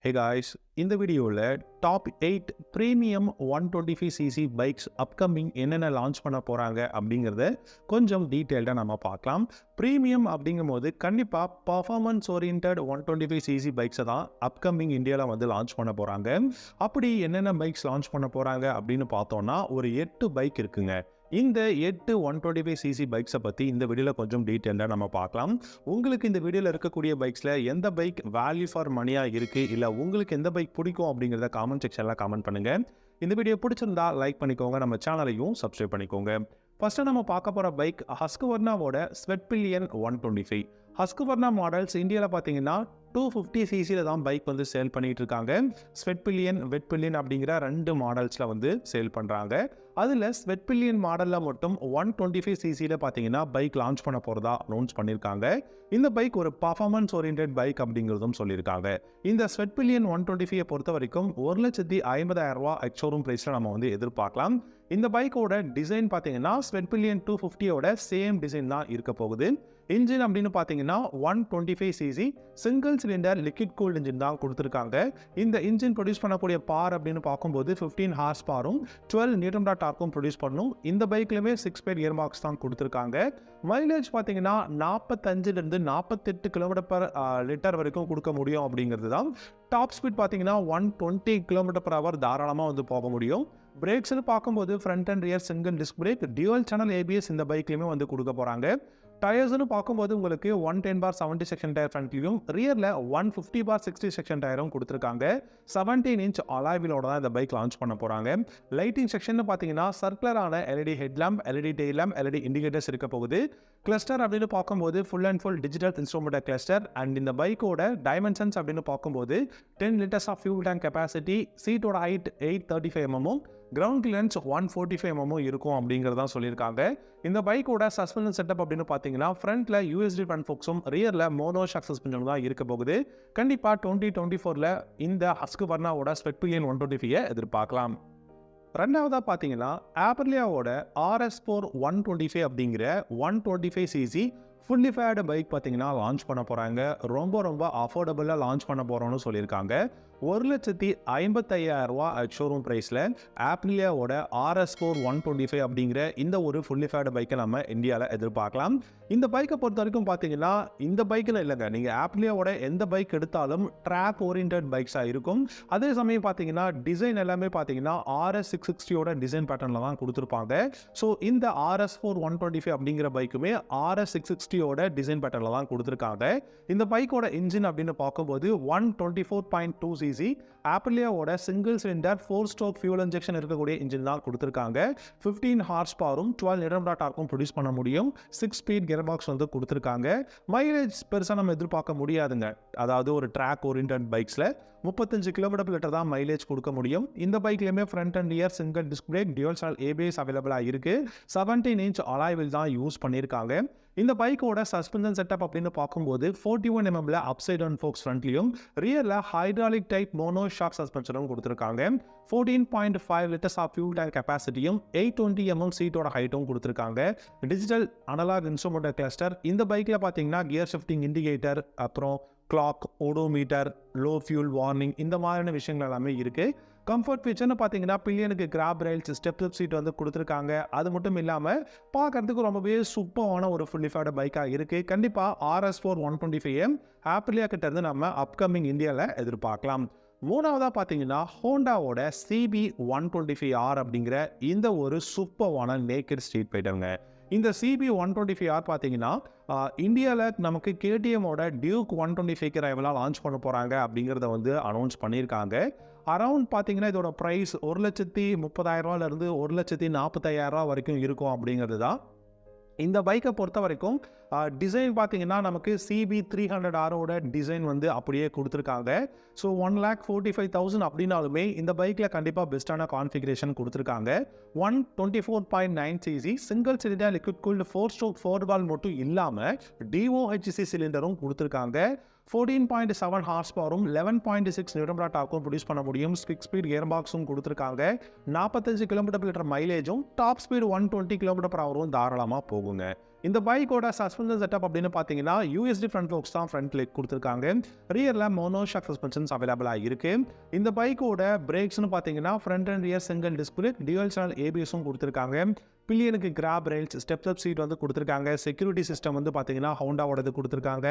Hey guys, இந்த வீடியோவில் top 8 premium 125cc bikes upcoming என்னென்ன லான்ச் பண்ண போகிறாங்க அப்படிங்கிறத கொஞ்சம் டீட்டெயில்டாக நம்ம பார்க்கலாம். ப்ரீமியம் அப்படிங்கும் போது கண்டிப்பாக பர்ஃபார்மன்ஸ் ஓரியன்ட் 125cc பைக்ஸை தான் அப்கமிங் இந்தியாவில் வந்து லான்ச் பண்ண போகிறாங்க. அப்படி என்னென்ன பைக்ஸ் லான்ச் பண்ண போகிறாங்க அப்படின்னு பார்த்தோன்னா ஒரு 8 பைக் இருக்குங்க. இந்த 8 125cc பைக்ஸை பற்றி இந்த வீடியோவில் கொஞ்சம் டீட்டெயிலாக நம்ம பார்க்கலாம். உங்களுக்கு இந்த வீடியோவில் இருக்கக்கூடிய பைக்ஸில் எந்த பைக் வேல்யூ ஃபார் மணியாக இருக்குது, இல்லை உங்களுக்கு எந்த பைக் பிடிக்கும் அப்படிங்கிறத காமெண்ட் செக்ஷனில் காமெண்ட் பண்ணுங்கள். இந்த வீடியோ பிடிச்சிருந்தா லைக் பண்ணிக்கோங்க, நம்ம சேனலையும் சப்ஸ்கிரைப் பண்ணிக்கோங்க. ஃபஸ்ட்டு நம்ம பார்க்க போகிற பைக் ஹஸ்கவர்னாவோட ஸ்வெட்பில்லியன் 125. ஹஸ்கவர்னா மாடல்ஸ் இந்தியாவில் பார்த்தீங்கன்னா 250cc தான் பைக் வந்து சேல் பண்ணிட்டு இருக்காங்க. ஸ்வெட்பில்லியன், வெட்பில்லியன் அப்படிங்கிற 2 மாடல்ஸில் வந்து சேல் பண்ணுறாங்க. அதில் ஸ்வெட்பில்லியன் மாடலில் மட்டும் 125cc பார்த்தீங்கன்னா பைக் லான்ச் பண்ண போகிறதா அனௌன்ஸ் பண்ணியிருக்காங்க. இந்த பைக் ஒரு பர்ஃபார்மன்ஸ் ஓரியன்ட் பைக் அப்படிங்கிறதும் சொல்லியிருக்காங்க. இந்த ஸ்வெட்பில்லியன் 125 பொறுத்த வரைக்கும் 1,50,000 எக்ஸ்ஷோரூம் ப்ரைஸில் நம்ம வந்து எதிர்பார்க்கலாம். இந்த பைக்கோட டிசைன் பார்த்தீங்கன்னா ஸ்வெட்பில்லியன் 250யோட சேம் டிசைன் தான் இருக்க போகுது. இன்ஜின் அப்படின்னு பார்த்தீங்கன்னா 125cc single cylinder liquid cooled engine தான் கொடுத்துருக்காங்க. இந்த இன்ஜின் ப்ரொடியூஸ் பண்ணக்கூடிய பவர் அப்படின்னு பார்க்கும்போது 15 ஹார்ஸ் பவரும் 12 நியூட்டன் டார்க்கும் ப்ரொடியூஸ் பண்ணும். இந்த பைக்லையுமே 6 ஸ்பீட் கியர் பாக்ஸ் தான் கொடுத்துருக்காங்க. மைலேஜ் பார்த்தீங்கன்னா 45லேருந்து 48 km/லிட்டர் வரைக்கும் கொடுக்க முடியும் அப்படிங்கிறது தான். டாப் ஸ்பீட் பார்த்தீங்கன்னா 120 km/h தாராளமாக வந்து போக முடியும். பிரேக்ஸ்னு பார்க்கும்போது front and rear single disc brake, dual channel ABS இந்த பைக்லையுமே வந்து கொடுக்க போகிறாங்க. டயர்ஸ்னு பார்க்கும்போது உங்களுக்கு 110/70 செக்ஷன் டயர் ஃப்ரண்ட்லையும், ரியரில் 150/60 செக்ஷன் டயரும் கொடுத்துருக்காங்க. 17 இன்ச் அலாய் வீலோட தான் இந்த பைக் லான்ச் பண்ண போகிறாங்க. லைட்டிங் செக்ஷன் பார்த்தீங்கன்னா சர்க்குலரான LED headlamp, LED tail lamp, LED indicators இருக்க போகுது. கிளஸ்டர் அப்படின்னு பார்க்கும்போது full and full digital instrument cluster. And இந்த பைக்கோட டைமென்ஷன்ஸ் அப்படின்னு பார்க்கும்போது 10 litres of fuel tank capacity, சீட்டோட height 835 mm, ground clearance 145 mm இருக்கும் அப்படிங்கிறதான் சொல்லியிருக்காங்க. இந்த பைக்கோட சஸ்பென்ஷன் செட்டப் அப்படின்னு பார்த்தீங்கன்னா ஃப்ரண்ட்ல USD ஃப்ரண்ட் ஃபோக்ஸும், ரியரில் மோனோ ஷாக் சஸ்பென்ஷன் தான் இருக்க போகுது. கண்டிப்பாக 2024 இந்த ஹஸ்கவர்னாவோட ஸ்வெட்பில்லியன் 125 எதிர்பார்க்கலாம். ரெண்டாவதாக பார்த்தீங்கன்னா ஆப்ரிலியாவோட RS4 125 அப்படிங்கிற 125cc ஃபுல்லி ஃபேர்டு பைக் பார்த்தீங்கன்னா லான்ச் பண்ண போகிறாங்க. ரொம்ப அஃபோர்டபுளாக லான்ச் பண்ண போகிறோன்னு சொல்லியிருக்காங்க. 1,50,000 ஷோரூம் ப்ரைஸில் ஆப்ரிலியாவோட RS4 125 அப்படிங்கிற இந்த ஒரு ஃபுல்லி ஃபேர்டு பைக்கை நம்ம இந்தியாவில் எதிர்பார்க்கலாம். இந்த பைக்கை பொறுத்த வரைக்கும் பார்த்தீங்கன்னா இந்த பைக்கில் இல்லைங்க, நீங்கள் ஆப்ரிலியாவோட எந்த பைக் எடுத்தாலும் ட்ராக் ஓரியன்ட் பைக்ஸாக இருக்கும். அதே சமயம் பார்த்தீங்கன்னா டிசைன் எல்லாமே பார்த்தீங்கன்னா RS660யோட டிசைன் பேட்டர்னில் தான் கொடுத்துருப்பாங்க. ஸோ இந்த RS4 125 அப்படிங்கிற பைக்குமே RS660யோட டிசைன் பேட்டர்னில் தான் கொடுத்துருக்காங்க. இந்த பைக்கோட இன்ஜின் அப்படின்னு பார்க்கும்போது 124.2cc ஆப்ரிலியாவோட single cylinder four stroke fuel injection இருக்கக்கூடிய இன்ஜின் தான் கொடுத்துருக்காங்க. 15 ஹார்ஸ் பவரும் 12 நியூட்டன் டார்க்கும் ப்ரொடியூஸ் பண்ண முடியும். 6 ஸ்பீட் கியர் பாக்ஸ் வந்து கொடுத்துருக்காங்க. மைலேஜ் பெருசாக நம்ம எதிர்பார்க்க முடியாதுங்க. அதாவது ஒரு ட்ராக் ஓரியன்ட் பைக்ஸில் 35 km/h தான் மைலேஜ் கொடுக்க முடியும். இந்த பைக்லையுமே front and rear single disc brake, dual channel ABS அவைலபிளாக இருக்குது. 17 இன்ச் அலாய் வீல் தான் யூஸ் பண்ணியிருக்காங்க. இந்த பைக்கோட சஸ்பென்ஷன் செட்டப் அப்படின்னு பார்க்கும்போது 41 mm அப்சைட் டவுன் ஃபோக்ஸ் ஃப்ரண்ட்லையும், ரியரில் ஹைட்ராலிக் டைப் மோனோ ஷாக் சஸ்பென்ஷனும் கொடுத்துருக்காங்க. 14.5 லிட்டர்ஸ் ஆஃப் ஃபியூல் டேங்க் கெப்பாசிட்டியும், 820 mm சீட்டோட ஹைட்டும் கொடுத்துருக்காங்க. Digital analogue instrument cluster. இந்த பைக்கில் பார்த்தீங்கன்னா கியர் ஷிஃப்டிங் இண்டிகேட்டர், அப்புறம் clock, odometer, low fuel warning, இந்த மாதிரியான விஷயங்கள் எல்லாமே இருக்குது. கம்ஃபர்ட் ஃபீச்சர்னு பார்த்தீங்கன்னா பில்லியனுக்கு கிராப் ரயில்ஸ், ஸ்டெப் சீட் வந்து கொடுத்துருக்காங்க. அது மட்டும் இல்லாமல் பார்க்கறதுக்கு ரொம்பவே சூப்பரான ஒரு ஃபுல்லி ஃபேர்டு பைக்காக இருக்குது. கண்டிப்பாக RS4 125 ஆப்ரிலியா கிட்ட இருந்து நம்ம அப்கமிங் இந்தியாவில் எதிர்பார்க்கலாம். மூணாவதாக பார்த்தீங்கன்னா ஹோண்டாவோட CB 125R அப்படிங்கிற இந்த ஒரு சூப்பரான நேக்கட் ஸ்ட்ரீட் ஃபைட்டருங்க. இந்த CB 125R பார்த்தீங்கன்னா இந்தியாவில் நமக்கு KTMோட டியூக் 125 ரைவலாக லான்ச் பண்ண போகிறாங்க அப்படிங்கிறத வந்து அனௌன்ஸ் பண்ணியிருக்காங்க. அரௌண்ட் பார்த்தீங்கன்னா இதோட ப்ரைஸ் 1,30,000 1,40,000 வரைக்கும் இருக்கும் அப்படிங்கிறது தான். இந்த பைக்கை பொறுத்த வரைக்கும் டிசைன் பார்த்தீங்கன்னா நமக்கு CB 300Rோட டிசைன் வந்து அப்படியே கொடுத்துருக்காங்க. ஸோ 1,45,000 அப்படின்னாலுமே இந்த பைக்கில் கண்டிப்பாக பெஸ்ட்டான கான்ஃபிகரேஷன் கொடுத்துருக்காங்க. 124.9cc single cylinder liquid cooled four stroke 4 மட்டும் இல்லாமல் DOHC சிலிண்டரும் கொடுத்துருக்காங்க. 14.7 ஹார்ஸ் பவரும் 11.6 நியூட்டன் டார்க்கும் ப்ரொடியூஸ் பண்ண முடியும். 6 ஸ்பீட் கியர் பாக்ஸும் கொடுத்துருக்காங்க. 45 km/h மைலேஜும், டாப் ஸ்பீட் 120 km/h தாராளமாக போகுங்க. இந்த பைக்கோட சஸ்பென்ஷன் செட்டப் அப்படின்னு பார்த்தீங்கன்னா யூஎஸ்டி ஃப்ரண்ட் ஃபோக்ஸ் தான் ஃப்ரண்ட்ல கொடுத்துருக்காங்க. ரியரில் மோனோஷாக் சஸ்பென்ஷன்ஸ் அவைலபிளாக இருக்கு. இந்த பைக்கோட பிரேக்ஸ்னு பார்த்தீங்கன்னா front and rear single disc brake, dual channel ஏபிஎஸும் கொடுத்துருக்காங்க. பில்லியனுக்கு grab rails, step up seat வந்து கொடுத்துருக்காங்க. செக்யூரிட்டி சிஸ்டம் வந்து பார்த்தீங்கன்னா ஹோண்டாவோடது கொடுத்துருக்காங்க.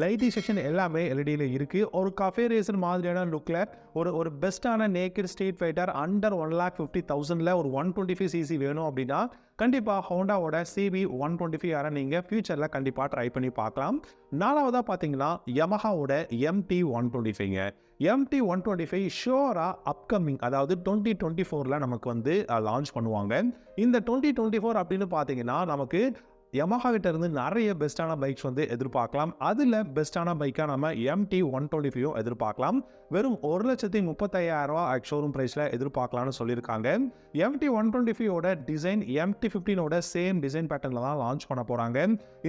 லைட்டிங் செக்ஷன் எல்லாமே எல்இடியில் இருக்குது. ஒரு கஃபே ரேசர் மாதிரியான லுக்கில் ஒரு பெஸ்ட்டான நேக்கட் ஸ்ட்ரீட் ஃபைட்டர் அண்டர் 1,50,000 ஒரு 125cc வேணும் அப்படின்னா கண்டிப்பாக ஹோண்டாவோட சிபி 125 நீங்கள் ஃபியூச்சரில் கண்டிப்பாக ட்ரை பண்ணி பார்க்கலாம். நாலாவதாக பார்த்தீங்கன்னா யமஹாவோட MT125ங்க. MT125 ஷோராக அப்கமிங், அதாவது 2024 நமக்கு வந்து லான்ச் பண்ணுவாங்க. இந்த 2024 அப்படின்னு பார்த்தீங்கன்னா நமக்கு யமஹா கிட்ட இருந்து நிறைய பெஸ்ட்டான பைக்ஸ் வந்து எதிர்பார்க்கலாம். அதில் பெஸ்ட்டான பைக்காக நம்ம MT125 எதிர்பார்க்கலாம். வெறும் 1,35,000 ஷோரூம் ப்ரைஸில் எதிர்பார்க்கலாம்னு சொல்லியிருக்காங்க. MT125 design MT15 same design பேட்டர்னில் தான் லான்ச் பண்ண போகிறாங்க.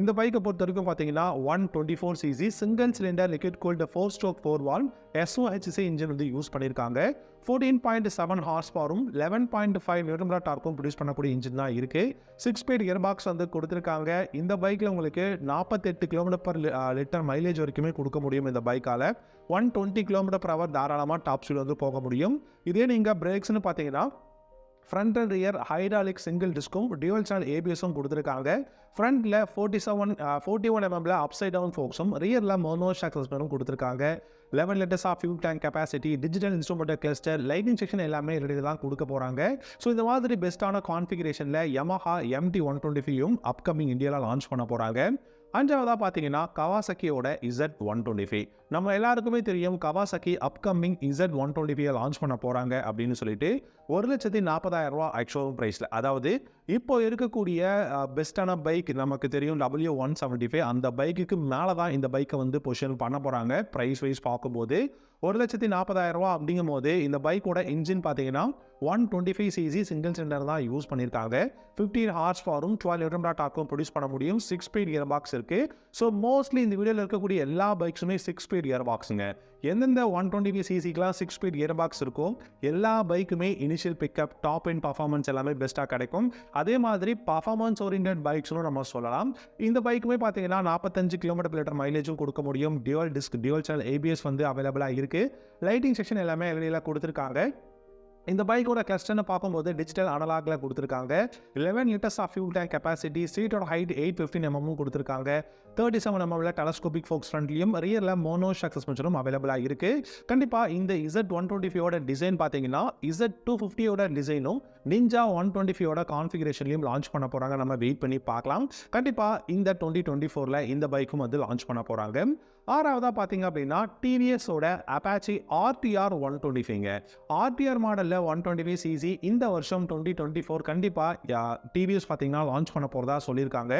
இந்த பைக்கை பொறுத்த வரைக்கும் பார்த்தீங்கன்னா 124cc single cylinder liquid cooled 4-stroke 4-valve SOHC engine வந்து யூஸ் பண்ணியிருக்காங்க. 14.7 ஹார்ஸ் பவரும் 11.5 நியூட்டன் டார்க்கும் ப்ரொடியூஸ் பண்ணக்கூடிய இன்ஜின் தான் இருக்குது. 6-speed கியர் பாக்ஸ் வந்து கொடுத்துருக்காங்க. இந்த பைக்கில் உங்களுக்கு 48 km/லிட்டர் மைலேஜ் வரைக்குமே கொடுக்க முடியும். இந்த பைக்கால் 120 km/h தாராளமாக டாப் ஸ்பீட் வந்து போக முடியும். இதே நீங்கள் பிரேக்ஸ்னு பார்த்தீங்கன்னா front and rear hydraulic single டிஸ்க்கும் டியூவல் சேனல் ஏபிஎஸும் கொடுத்துருக்காங்க. ஃப்ரண்ட்டில் 41 mm அப்சைட் டவுன் ஃபோக்ஸும், ரியரில் மோனோஷாக் சஸ்பென்ஷனும் கொடுத்துருக்காங்க. 11 liters of fuel tank capacity, digital instrumental cluster, lighting section எல்லாமே ரெடி தான் கொடுக்க போகிறாங்க. ஸோ இந்த மாதிரி பெஸ்ட்டான கான்ஃபிகரேஷனில் யமஹா MT125 அப்கமிங் இந்தியாவில் லான்ச் பண்ண போகிறாங்க. அஞ்சாவதாக பார்த்தீங்கன்னா கவாசக்கியோட Z125. நம்ம எல்லாருக்குமே தெரியும் கவாசக்கி அப்கமிங் Z125 லான்ச் பண்ண போகிறாங்க அப்படின்னு சொல்லிட்டு 1,40,000 ஷோரூம் ப்ரைஸில், அதாவது இப்போ இருக்கக்கூடிய பெஸ்ட்டான பைக் நமக்கு தெரியும் W175, அந்த பைக்குக்கு மேலே தான் இந்த பைக்கை வந்து பொசிஷன் பண்ண போகிறாங்க. ப்ரைஸ் வைஸ் பார்க்கும்போது 1,40,000 அப்படிங்கும் போது இந்த பைக்கோட இன்ஜின் பார்த்தீங்கன்னா 125cc சிங்கிள் சிலிண்டர் தான் யூஸ் பண்ணியிருக்காங்க. 15 ஹார்ஸ் பவரும் 12 நியூட்டன் டார்க்கும் ப்ரொடியூஸ் பண்ண முடியும். 6-speed கியர் பாக்ஸ் இருக்குது. ஸோ மோஸ்ட்லி இந்த வீடியோவில் இருக்கக்கூடிய எல்லா பைக்ஸுமே 6-speed கியர் பாக்ஸுங்க. எந்தெந்த 125cc 6-speed கியர் பாக்ஸ் இருக்கும் எல்லா பைக்குமே initial pickup, top and performance எல்லாமே பெஸ்ட்டாக கிடைக்கும். அதே மாதிரி பர்ஃபார்மன்ஸ் ஓரியன்ட் பைக்ஸ்னு நம்ம சொல்லலாம். இந்த பைக்குமே பார்த்தீங்கன்னா 45 km/லிட்டர் மைலேஜும் கொடுக்க முடியும். Dual disk, dual channel ABS வந்து அவைலபிளாக இருக்குது. லைட்டிங் செக்ஷன் எல்லாமே எல்இடியில் கொடுத்துருக்காங்க. இந்த பைக்கோட கிளஸ்டர்னு பார்க்கும்போது டிஜிட்டல் அனலாக்ல கொடுத்துருக்காங்க. 11 liters of fuel tank capacity, சீட்டோட ஹைட் 815 mm கொடுத்துருக்காங்க. 37 mm டெலஸ்கோபிக் ஃபோக்ஸ் ஃப்ரண்ட்லையும், ரியரில் மோனோஷாக் சஸ்பென்ஷனும் அவைலபிளாக இருக்குது. கண்டிப்பாக இந்த Z125 டிசைன் பார்த்தீங்கன்னா Z250 டிசைனும் நிஞ்சா 125 கான்ஃபிகரேஷன்லையும் லான்ச் பண்ண போகிறாங்க. நம்ம வெயிட் பண்ணி பார்க்கலாம். கண்டிப்பாக இந்த 2024 இந்த பைக்கும் வந்து லான்ச் பண்ண போகிறாங்க. ஆறாவதாக பார்த்தீங்க அப்படின்னா டிவிஎஸோட அப்பாச்சி RTR 125ங்க. RTR மாடலில் 125cc இந்த வருஷம் 2024 கண்டிப்பாக டிவிஎஸ் பார்த்தீங்கன்னா லான்ச் பண்ண போகிறதா சொல்லியிருக்காங்க.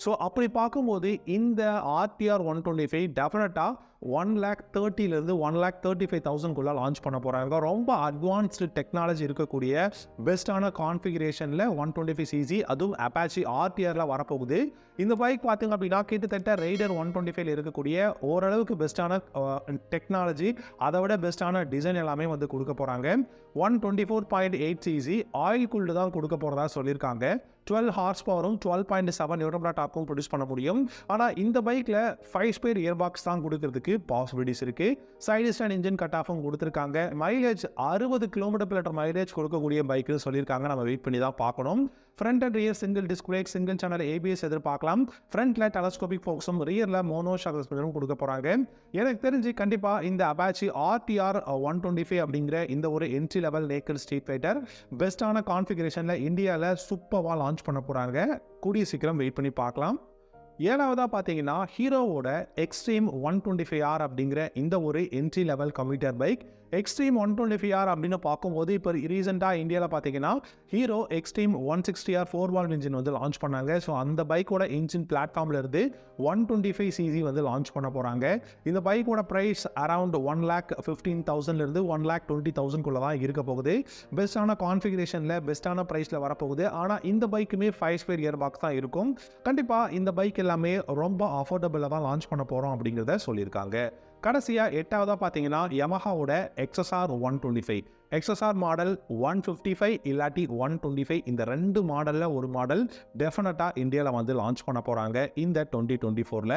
ஸோ அப்படி பார்க்கும்போது இந்த RTR 125 டெஃபினட்டாக 1,30,000 1,35,000 லான்ச் பண்ண போகிறாங்க. ரொம்ப அட்வான்ஸ்டு டெக்னாலஜி இருக்கக்கூடிய பெஸ்ட்டான கான்ஃபிகரேஷனில் 125cc, அதுவும் அப்பாச்சி RTRல வரப்போகுது. இந்த பைக் பார்த்தீங்க அப்படின்னா கிட்டத்தட்ட ரைடர் 125 இருக்கக்கூடிய ஓரளவுக்கு பெஸ்ட்டான டெக்னாலஜி, அதை விட பெஸ்ட்டான டிசைன் எல்லாமே வந்து கொடுக்க போகிறாங்க. 124.8cc ஆயில் கூல்டு தான் கொடுக்க போகிறதா சொல்லியிருக்காங்க. 12 ஹார்ஸ் பவரும் 12.7 நியூட்டன் டார்க்கும் ப்ரொடியூஸ் பண்ண முடியும். ஆனால் இந்த பைக்கில் 5-speed கியர் பாக்ஸ் தான் கொடுக்கறதுக்கு பாசிபிலிட்டிஸ் இருக்குது. சைடு ஸ்டாண்ட் இன்ஜின் கட் ஆஃபும் கொடுத்துருக்காங்க. மைலேஜ் 60 km/லிட்டர் மைலேஜ் கொடுக்கக்கூடிய பைக்குன்னு சொல்லியிருக்காங்க. நம்ம வெயிட் பண்ணி தான் பார்க்கணும். Front and rear single disc break, single channel ABS எதிர்பார்க்கலாம். ஃப்ரண்ட்ல டெலஸ்கோபிக் ஃபோக்ஸும், ரியரில் மோனோஷாக் சஸ்பென்ஷனும் கொடுக்க போகிறாங்க. எனக்கு தெரிஞ்சு கண்டிப்பாக இந்த அப்பாச்சி RTR 125 அப்படிங்கிற இந்த ஒரு entry level naked street fighter பெஸ்ட்டான கான்ஃபிகரேஷனில் இந்தியாவில் சூப்பராக லான்ச் பண்ண போகிறாங்க. கூடிய சீக்கிரம் வெயிட் பண்ணி பார்க்கலாம். ஏழாவதாக பார்த்தீங்கன்னா ஹீரோவோட எக்ஸ்ட்ரீம் 125R அப்படிங்கிற இந்த ஒரு entry level computer bike. Extreme 125R அப்படின்னு பார்க்கும்போது இப்போ ரீசெண்டாக இந்தியாவில் பார்த்தீங்கன்னா hero extreme 160R 4-valve engine வந்து லான்ச் பண்ணாங்க. ஸோ அந்த பைக்கோட இன்ஜின் பிளாட்ஃபார்மில் இருந்து 125cc வந்து லான்ச் பண்ண போகிறாங்க. இந்த பைக்கோட ப்ரைஸ் அரவுண்ட் 1,15,000 1,20,000 தான் இருக்க போகுது. பெஸ்ட்டான கான்ஃபிகரேஷனில் பெஸ்ட்டான ப்ரைஸில் வரப்போகுது. ஆனால் இந்த பைக்குமே 5-speed கியர் பாக்ஸ் தான் இருக்கும். கண்டிப்பாக இந்த பைக் எல்லாமே ரொம்ப அஃபோர்டபுளாக தான் லான்ச் பண்ண போகிறோம் அப்படிங்கிறத சொல்லியிருக்காங்க. கடைசியாக 8ஆவதாக பார்த்தீங்கன்னா யமஹாவோட XSR 125. XSR மாடல் 155 இல்லாட்டி 125 இந்த 2 மாடலில் ஒரு மாடல் டெஃபினட்டாக இந்தியாவில் வந்து லான்ச் பண்ண போகிறாங்க இந்த 2024ல்.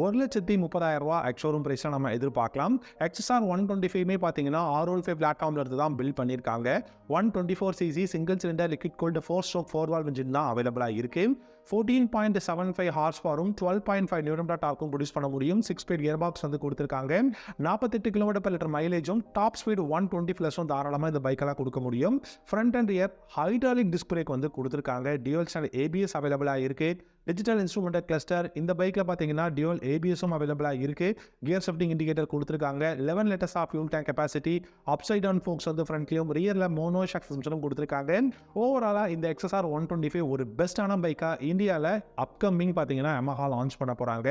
1,30,000 எக்ஸ்ஷோரூம் ப்ரைஸில் நம்ம எதிர்பார்க்கலாம். XSR 125 பார்த்தீங்கன்னா R15 பிளாட்ஃபார்மில் இருந்து தான் பில்ட் பண்ணியிருக்காங்க. 124cc single cylinder liquid cooled 4-stroke 4-valve engine தான் அவைலபிளாக இருக்குது. 14.75 ஹார்ஸ் பவரும் 12.5 நியூட்டன் டார்க்கும் ப்ரொடியூஸ் பண்ண முடியும். 6-speed கியர் பாக்ஸ் வந்து கொடுத்துருக்காங்க. 48 km/லிட்டர் மைலேஜும் டாப் ஸ்பீடு 120+ தாராளமாக இந்த பைக்கெல்லாம் கொடுக்க முடியும். Front and rear hydraulic disc brake வந்து கொடுத்துருக்காங்க. டியூவல் சேனல் ABS அவைலபிளாக இருக்குது. டிஜிட்டல் இன்ஸ்ட்ருமெண்டல் கிளஸ்டர் இந்த பைக்கில் பார்த்தீங்கன்னா டியூவல் ABSம் அவைலபிளாக இருக்குது. கியர் ஷிஃப்டிங் இண்டிகேட்டர் கொடுத்துருக்காங்க. 11 liters of fuel tank capacity. Upside down forks வந்து ஃப்ரண்ட்லையும் ரியரில் மோனோ ஷாக் சிஸ்டமும் கொடுத்துருக்காங்க. ஓவராலாக இந்த XSR 125 ஒரு பெஸ்ட்டான பைக்காக இந்தியாவில் அப்கமிங் பார்த்தீங்கன்னா Yamaha லான்ச் பண்ண போகிறாங்க.